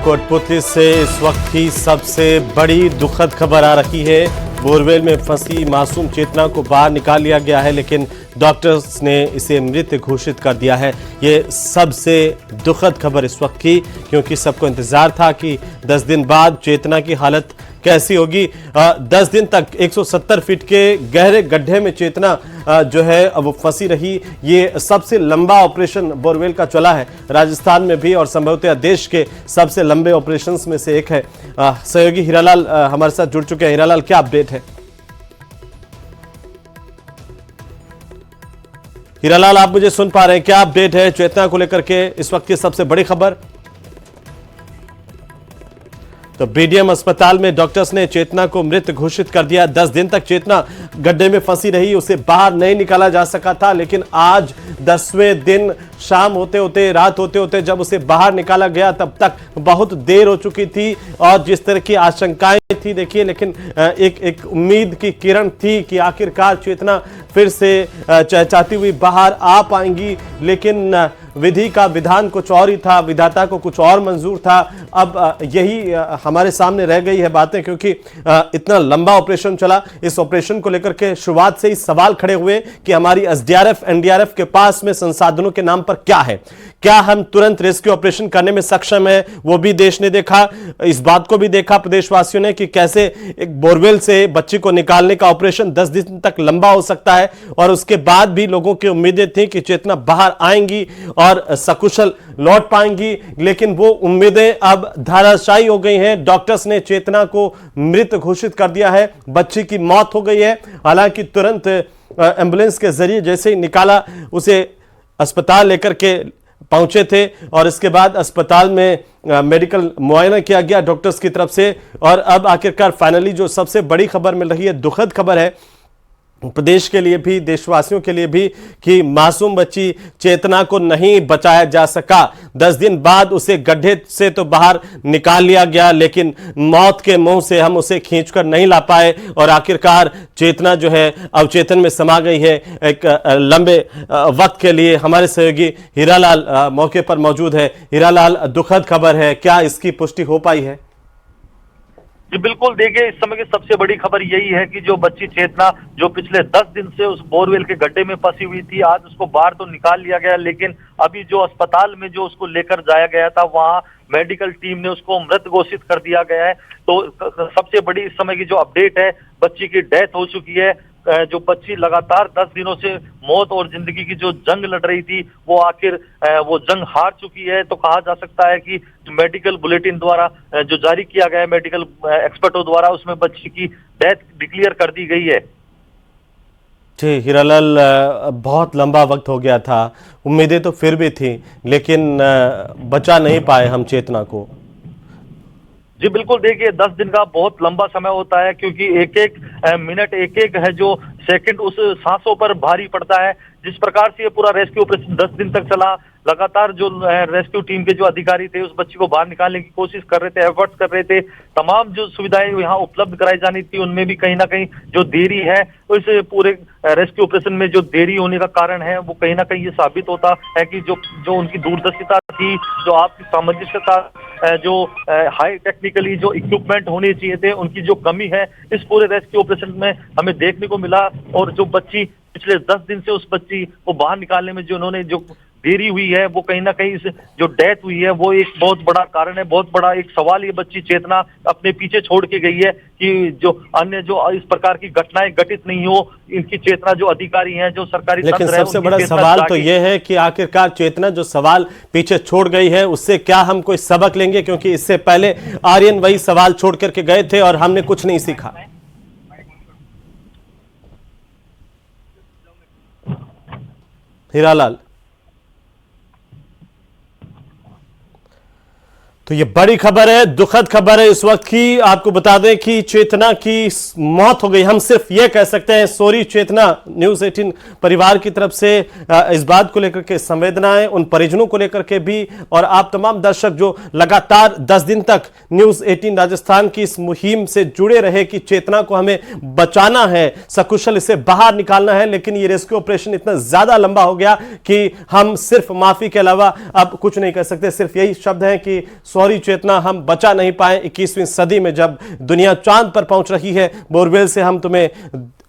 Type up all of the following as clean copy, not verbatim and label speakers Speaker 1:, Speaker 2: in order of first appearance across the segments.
Speaker 1: कोटपुतली से इस वक्त की सबसे बड़ी दुखद खबर आ रही है। बोरवेल में फंसी मासूम चेतना को बाहर निकाल लिया गया है, लेकिन डॉक्टर्स ने इसे मृत घोषित कर दिया है। ये सबसे दुखद खबर इस वक्त की, क्योंकि सबको इंतजार था कि 10 दिन बाद चेतना की हालत कैसी होगी। 10 दिन तक 170 फीट के गहरे गड्ढे में चेतना जो है वो फंसी रही। ये सबसे लंबा ऑपरेशन बोरवेल का चला है राजस्थान में भी, और संभवतः देश के सबसे लंबे ऑपरेशंस में से एक है। सहयोगी हीरालाल हमारे साथ जुड़ चुके हैं। हीरालाल, क्या अपडेट है? हीरालाल, आप मुझे सुन पा रहे हैं? क्या अपडेट है चेतना को लेकर के इस वक्त की सबसे बड़ी खबर? तो बीडीएम अस्पताल में डॉक्टर्स ने चेतना को मृत घोषित कर दिया। 10 दिन तक चेतना गड्ढे में फंसी रही, उसे बाहर नहीं निकाला जा सका था, लेकिन आज 10वें दिन शाम होते होते, रात होते होते जब उसे बाहर निकाला गया, तब तक बहुत देर हो चुकी थी। और जिस तरह की आशंकाएं थी देखिए, लेकिन एक उम्मीद की किरण थी कि आखिरकार चेतना फिर से चहचहाती हुई बाहर आ पाएंगी, लेकिन विधि का विधान कुछ और ही था, विधाता को कुछ और मंजूर था। अब यही हमारे सामने रह गई है बातें, क्योंकि इतना लंबा ऑपरेशन चला। इस ऑपरेशन को लेकर के शुरुआत से ही सवाल खड़े हुए कि हमारी एसडीआरएफ एनडीआरएफ के पास में संसाधनों के नाम पर क्या है, क्या हम तुरंत रेस्क्यू ऑपरेशन करने में सक्षम है। वो भी देश ने देखा, इस बात को भी देखा प्रदेशवासियों ने कि कैसे एक बोरवेल से बच्ची को निकालने का ऑपरेशन 10 दिन तक लंबा हो सकता है, और उसके बाद भी लोगों की उम्मीदें थी कि चेतना बाहर आएंगी और सकुशल लौट पाएंगी, लेकिन वो उम्मीदें अब धराशायी हो गई हैं। डॉक्टर्स ने चेतना को मृत घोषित कर दिया है, बच्ची की मौत हो गई है। हालांकि तुरंत एम्बुलेंस के जरिए जैसे ही निकाला, उसे अस्पताल लेकर के पहुंचे थे, और इसके बाद अस्पताल में मेडिकल मुआयना किया गया डॉक्टर्स की तरफ से। और अब आखिरकार फाइनली जो सबसे बड़ी खबर मिल रही है, दुखद खबर है प्रदेश के लिए भी, देशवासियों के लिए भी, कि मासूम बच्ची चेतना को नहीं बचाया जा सका। 10 दिन बाद उसे गड्ढे से तो बाहर निकाल लिया गया, लेकिन मौत के मुंह से हम उसे खींचकर नहीं ला पाए, और आखिरकार चेतना जो है अवचेतन में समा गई है। एक लंबे वक्त के लिए हमारे सहयोगी हीरालाल मौके पर मौजूद है। हीरालाल, दुखद खबर है, क्या इसकी पुष्टि हो पाई है?
Speaker 2: जी बिल्कुल, देखिए इस समय की सबसे बड़ी खबर यही है कि जो बच्ची चेतना जो पिछले 10 दिन से उस बोरवेल के गड्ढे में फंसी हुई थी, आज उसको बाहर तो निकाल लिया गया, लेकिन अभी जो अस्पताल में जो उसको लेकर जाया गया था, वहां मेडिकल टीम ने उसको मृत घोषित कर दिया गया है। तो सबसे बड़ी इस समय की जो अपडेट है, बच्ची की डेथ हो चुकी है। जो बच्ची लगातार 10 दिनों से मौत और जिंदगी की जो जंग लड़ रही थी, वो आखिर वो जंग हार चुकी है। तो कहा जा सकता है कि मेडिकल बुलेटिन द्वारा जो जारी किया गया है मेडिकल एक्सपर्टों द्वारा, उसमें बच्ची की डेथ डिक्लेयर कर दी गई है।
Speaker 1: जी हीरालाल, बहुत लंबा वक्त हो गया था, उम्मीदें तो फिर भी थी, लेकिन बचा नहीं पाए हम चेतना को।
Speaker 2: जी बिल्कुल, देखिए 10 दिन का बहुत लंबा समय होता है, क्योंकि एक एक मिनट, एक एक है जो सेकंड उस सांसों पर भारी पड़ता है। जिस प्रकार से ये पूरा रेस्क्यू ऑपरेशन 10 दिन तक चला, लगातार जो रेस्क्यू टीम के जो अधिकारी थे उस बच्ची को बाहर निकालने की कोशिश कर रहे थे, एफर्ट्स कर रहे थे। तमाम जो सुविधाएं यहाँ उपलब्ध कराई जानी थी, उनमें भी कहीं ना कहीं जो देरी है, तो इस पूरे रेस्क्यू ऑपरेशन में जो देरी होने का कारण है, वो कहीं ना कहीं ये साबित होता है कि जो उनकी दूरदर्शिता थी, जो आपकी सामंजस्यता, जो हाई टेक्निकली जो इक्विपमेंट होने चाहिए थे, उनकी जो कमी है, इस पूरे रेस्क्यू ऑपरेशन में हमें देखने को मिला। और जो बच्ची पिछले 10 दिन से उस बच्ची को बाहर निकालने में जो उन्होंने जो देरी हुई है, वो कहीं ना कहीं इस जो डेथ हुई है, वो एक बहुत बड़ा कारण है, बहुत बड़ा एक सवाल ये बच्ची चेतना अपने पीछे छोड़ के गई है कि जो अन्य जो इस प्रकार की घटनाएं घटित नहीं हो, इनकी चेतना जो अधिकारी हैं, जो सरकारी
Speaker 1: लेकिन सबसे बड़ा सवाल तो ये है कि आखिरकार चेतना जो सवाल पीछे छोड़ गई है, उससे क्या हम कोई सबक लेंगे? क्योंकि इससे पहले आर्यन वही सवाल छोड़ करके गए थे और हमने कुछ नहीं सीखा। हीरालाल, तो ये बड़ी खबर है, दुखद खबर है इस वक्त की। आपको बता दें कि चेतना की मौत हो गई। हम सिर्फ ये कह सकते हैं, सॉरी चेतना। न्यूज़ 18 परिवार की तरफ से इस बात को लेकर के संवेदनाएं, उन परिजनों को लेकर के भी, और आप तमाम दर्शक जो लगातार 10 दिन तक न्यूज़ 18 राजस्थान की इस मुहिम से जुड़े रहे कि चेतना को हमें बचाना है, सकुशल इसे बाहर निकालना है। लेकिन ये रेस्क्यू ऑपरेशन इतना ज्यादा लंबा हो गया कि हम सिर्फ माफी के अलावा अब कुछ नहीं कर सकते। सिर्फ यही शब्द है कि सॉरी चेतना, हम बचा नहीं पाए। 21वीं सदी में जब दुनिया चांद पर पहुंच रही है, बोरवेल से हम तुम्हें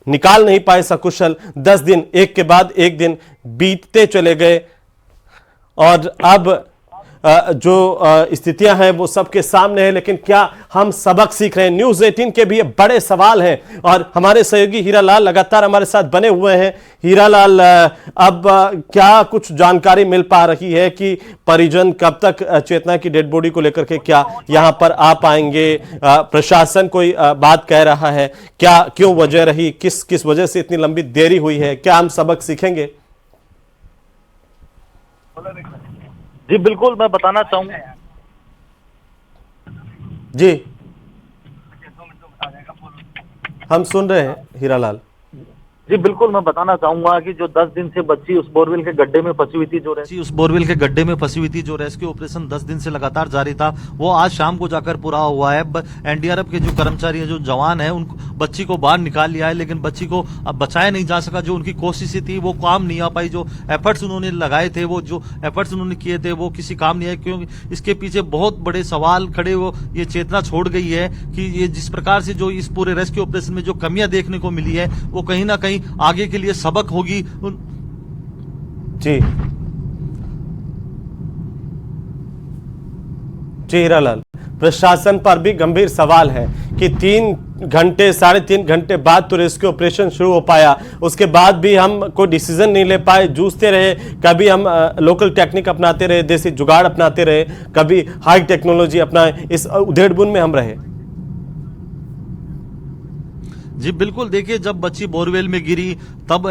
Speaker 1: निकाल नहीं पाए सकुशल। 10 दिन एक के बाद एक दिन बीतते चले गए और अब जो स्थितियां हैं वो सबके सामने है, लेकिन क्या हम सबक सीख रहे हैं? न्यूज़ 18 के भी ये बड़े सवाल हैं और हमारे सहयोगी हीरालाल लगातार हमारे साथ बने हुए हैं। हीरालाल, अब क्या कुछ जानकारी मिल पा रही है कि परिजन कब तक चेतना की डेड बॉडी को लेकर के क्या यहां पर आ पाएंगे? प्रशासन कोई बात कह रहा है क्या? क्यों वजह रही? किस वजह से इतनी लंबी देरी हुई है? क्या हम सबक सीखेंगे?
Speaker 2: जी बिल्कुल, मैं बताना चाहूंगा
Speaker 1: जी, हम सुन रहे हैं हीरालाल।
Speaker 2: जी बिल्कुल, मैं बताना चाहूंगा कि जो 10 दिन से बच्ची उस बोरवेल के गड्ढे में फंसी हुई थी,
Speaker 3: उस बोरवेल के गड्ढे में फंसी हुई थी, जो रेस्क्यू ऑपरेशन 10 दिन से लगातार जारी था, वो आज शाम को जाकर पूरा हुआ है। एनडीआरएफ के जो कर्मचारी हैं, जो जवान हैं, उन बच्ची को बाहर निकाल लिया है, लेकिन बच्ची को अब बचाया नहीं जा सका। जो उनकी कोशिशें थी वो काम नहीं आ पाई। जो एफर्ट्स उन्होंने लगाए थे, वो जो एफर्ट्स उन्होंने किए थे, वो किसी काम नहीं आए, क्योंकि इसके पीछे बहुत बड़े सवाल खड़े हो ये चेतना छोड़ गई है कि ये जिस प्रकार से जो इस पूरे रेस्क्यू ऑपरेशन में जो कमियां देखने को मिली है, वो कहीं ना कहीं आगे के लिए सबक होगी।
Speaker 1: जी हीरालाल, प्रशासन पर भी गंभीर सवाल है कि 3 घंटे 3.5 घंटे बाद तो रेस्क्यू ऑपरेशन शुरू हो पाया, उसके बाद भी हम कोई डिसीजन नहीं ले पाए, जूझते रहे। कभी हम लोकल टेक्निक अपनाते रहे, देसी जुगाड़ अपनाते रहे, कभी हाई टेक्नोलॉजी अपनाए, इस उधेड़बुन में हम रहे।
Speaker 3: जी बिल्कुल, देखिए जब बच्ची बोरवेल में गिरी तब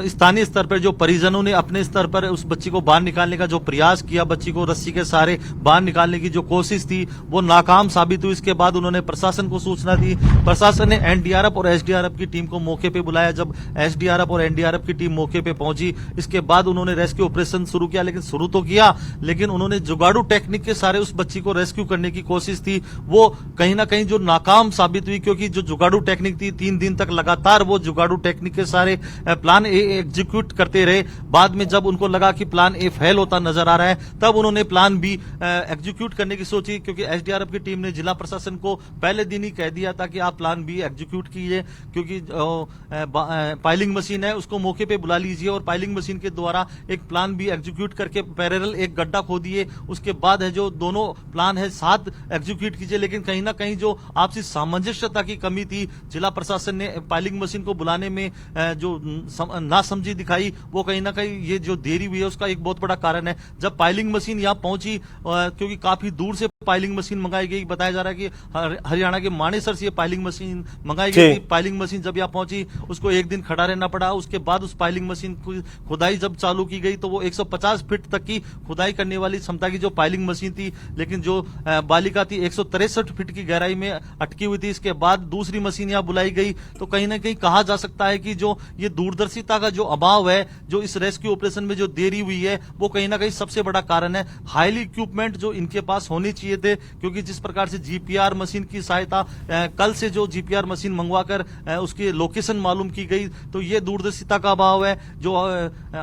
Speaker 3: स्थानीय स्तर पर जो परिजनों ने अपने स्तर पर उस बच्ची को बाहर निकालने का जो प्रयास किया, बच्ची को रस्सी के सहारे बाहर निकालने की जो कोशिश थी वो नाकाम साबित हुई। इसके बाद उन्होंने प्रशासन को सूचना दी। प्रशासन ने एनडीआरएफ और एसडीआरएफ की टीम को मौके पे बुलाया। जब एसडीआरएफ और एनडीआरएफ की टीम मौके पे पहुंची, इसके बाद उन्होंने रेस्क्यू ऑपरेशन शुरू किया। लेकिन शुरू तो किया, लेकिन उन्होंने जुगाड़ू टेक्निक के सहारे उस बच्ची को रेस्क्यू करने की कोशिश थी, वो कहीं ना कहीं जो नाकाम साबित हुई, क्योंकि जो जुगाड़ू टेक्निक थी 3 दिन तक लगातार वो जुगाड़ू टेक्निक के सारे प्लान ए एग्जीक्यूट करते रहे। बाद में जब उनको लगा कि प्लान ए फेल होता नजर आ रहा है, तब उन्होंने प्लान बी एग्जीक्यूट करने की सोची, क्योंकि एसडीआरएफ की टीम ने जिला प्रशासन को पहले दिन ही कह दिया था कि आप प्लान बी एग्जीक्यूट कीजिए, क्योंकि पाइलिंग मशीन है उसको मौके पे बुला लीजिए और पाइलिंग मशीन के द्वारा एक प्लान बी एग्जीक्यूट करके पैरेलल एक गड्ढा खोदिए। उसके बाद है जो दोनों प्लान है साथ एग्जीक्यूट कीजिए। लेकिन कहीं ना कहीं जो आपसी सामंजस्यता की कमी थी, जिला प्रशासन ने पाइलिंग मशीन को बुलाने में जो नासमझी दिखाई, वो कहीं ना कहीं ये जो देरी हुई है उसका एक बहुत बड़ा कारण है। जब पाइलिंग मशीन यहाँ पहुंची, क्योंकि काफी दूर से पाइलिंग मशीन मंगाई गई, बताया जा रहा है कि हरियाणा के मानेसर से ये पाइलिंग मशीन मंगाई गई थी। पाइलिंग मशीन जब यहाँ पहुंची, उसको एक दिन खड़ा रहना पड़ा। उसके बाद उस पाइलिंग मशीन की खुदाई जब चालू की गई, तो वो 150 फीट तक की खुदाई करने वाली क्षमता की जो पाइलिंग मशीन थी, लेकिन जो बालिका थी 163 फीट की गहराई में अटकी हुई थी। इसके बाद दूसरी मशीन यहाँ बुलाई गई। तो कहीं ना कहीं कहा जा सकता है कि जो ये दूरदर्शिता का जो अभाव है, जो इस रेस्क्यू ऑपरेशन में जो देरी हुई है, वो कहीं ना कहीं सबसे बड़ा कारण है। हाईली इक्विपमेंट जो इनके पास होने चाहिए थे, क्योंकि जिस प्रकार से जीपीआर मशीन की सहायता कल से जो जीपीआर मशीन मंगवाकर उसकी लोकेशन मालूम की गई, तो ये दूरदर्शिता का अभाव है। जो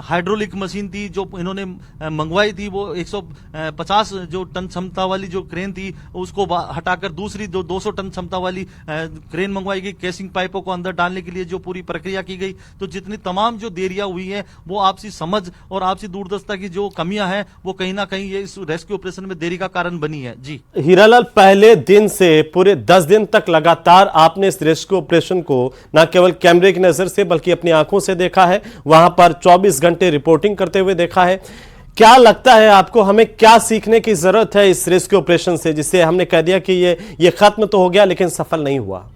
Speaker 3: हाइड्रोलिक मशीन थी जो इन्होंने मंगवाई थी, वो 150 जो टन क्षमता वाली जो क्रेन थी उसको हटाकर दूसरी 200 टन क्षमता वाली क्रेन मंगवाई गई, केसिंग पाइपों को अंदर डालने के लिए जो पूरी प्रक्रिया की गई। तो जितनी तमाम जो देरियां हुई है, वो आपसी समझ और आपसी दूरदर्शिता की जो कमियां हैं, वो कहीं ना कहीं ये इस रेस्क्यू ऑपरेशन में देरी का कारण बनी है। जी
Speaker 1: हीरालाल, पहले दिन से पूरे 10 दिन तक लगातार आपने इस रेस्क्यू ऑपरेशन को न केवल कैमरे की नजर से बल्कि अपनी आंखों से देखा है, वहां पर 24 घंटे रिपोर्टिंग करते हुए देखा है। क्या लगता है आपको, हमें क्या सीखने की जरूरत है इस रेस्क्यू ऑपरेशन से, जिससे हमने कह दिया कि ये खत्म तो हो गया लेकिन सफल नहीं हुआ?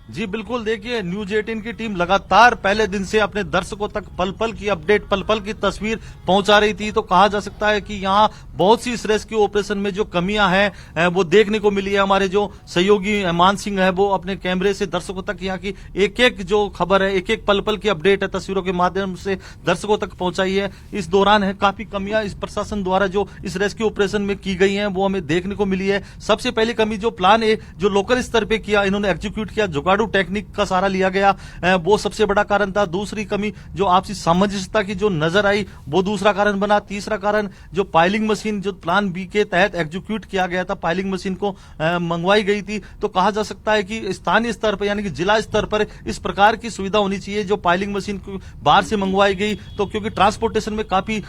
Speaker 3: जी बिल्कुल, देखिए न्यूज 18 की टीम लगातार पहले दिन से अपने दर्शकों तक पल पल की अपडेट, पल पल की तस्वीर पहुंचा रही थी। तो कहा जा सकता है कि यहाँ बहुत सी इस रेस्क्यू ऑपरेशन में जो कमियां हैं वो देखने को मिली है। हमारे जो सहयोगी मान सिंह है, वो अपने कैमरे से दर्शकों तक यहाँ की एक एक जो खबर है, एक एक पल पल की अपडेट है, तस्वीरों के माध्यम से दर्शकों तक पहुंचाई है। इस दौरान है काफी कमियां इस प्रशासन द्वारा जो इस रेस्क्यू ऑपरेशन में की गई है, वो हमें देखने को मिली है। सबसे पहली कमी जो प्लान ए जो लोकल स्तर पे किया, इन्होंने एग्जीक्यूट किया, जुगाड़ जुगाड़ू टेक्निक का सहारा लिया गया, वो सबसे बड़ा कारण था। दूसरी कमी जो आपसी सामंजस्यता की जो नजर आई वो दूसरा कारण बना। तीसरा कारण जो पाइलिंग मशीन जो प्लान बी के तहत एग्जीक्यूट किया गया था, पाइलिंग मशीन को मंगवाई गई थी, तो कहा जा सकता है कि स्थानीय स्तर पर यानी कि जिला स्तर पर इस प्रकार की सुविधा होनी चाहिए। जो पाइलिंग मशीन बाहर से मंगवाई गई तो क्योंकि ट्रांसपोर्टेशन में काफी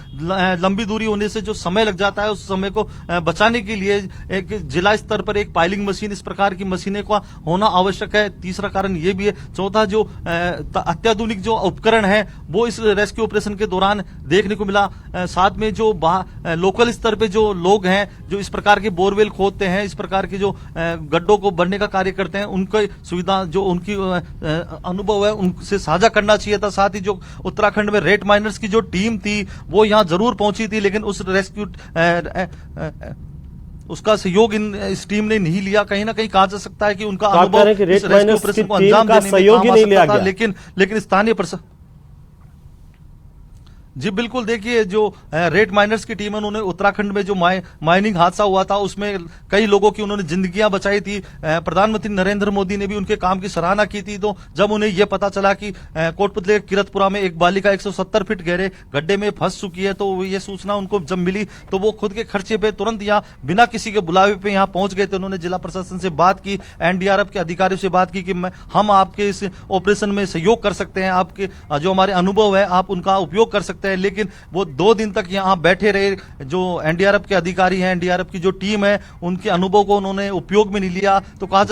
Speaker 3: लंबी दूरी होने से जो समय लग जाता है उस समय को बचाने के लिए एक जिला स्तर पर एक पाइलिंग मशीन, इस प्रकार की मशीनें का होना आवश्यक है। तीसरा कारण यह भी है। चौथा जो अत्याधुनिक जो उपकरण है वो इस रेस्क्यू ऑपरेशन के दौरान देखने को मिला। साथ में जो लोकल स्तर पे जो लोग हैं जो इस प्रकार के बोरवेल खोदते हैं, इस प्रकार के जो गड्ढों को भरने का कार्य करते हैं, उनकी सुविधा जो उनकी अनुभव है उनसे साझा करना चाहिए था। साथ ही जो उत्तराखंड में रेट माइनर्स की जो टीम थी वो यहां जरूर पहुंची थी, लेकिन उस रेस्क्यू उसका सहयोग इस टीम ने नहीं लिया। कहीं ना कहीं कहा जा सकता है कि उनका अनुभव इस रेस्क्यू ऑपरेशन को अंजाम देने में काम आ सकता था, लेकिन स्थानीय जी बिल्कुल, देखिए जो रेड माइनर्स की टीम है उन्होंने उत्तराखंड में जो माइनिंग हादसा हुआ था उसमें कई लोगों की उन्होंने जिंदगियां बचाई थी। प्रधानमंत्री नरेंद्र मोदी ने भी उनके काम की सराहना की थी। तो जब उन्हें यह पता चला कि कोटपुतली किरतपुरा में एक बालिका 170 फीट गहरे गड्ढे में फंस चुकी है, तो ये सूचना उनको जब मिली तो वो खुद के खर्चे पे तुरंत यहाँ बिना किसी के बुलावे पे यहाँ पहुंच गए थे। उन्होंने जिला प्रशासन से बात की, एनडीआरएफ के अधिकारियों से बात की कि हम आपके इस ऑपरेशन में सहयोग कर सकते हैं, आपके जो हमारे अनुभव है आप उनका उपयोग कर सकते हैं। लेकिन वो 2 दिन तक यहां बैठे रहे। जो एनडीआरएफ के अधिकारी हैं, एनडीआरएफ की जो टीम है, उनके अनुभव को उन्होंने उपयोग में नहीं लिया। तो कहा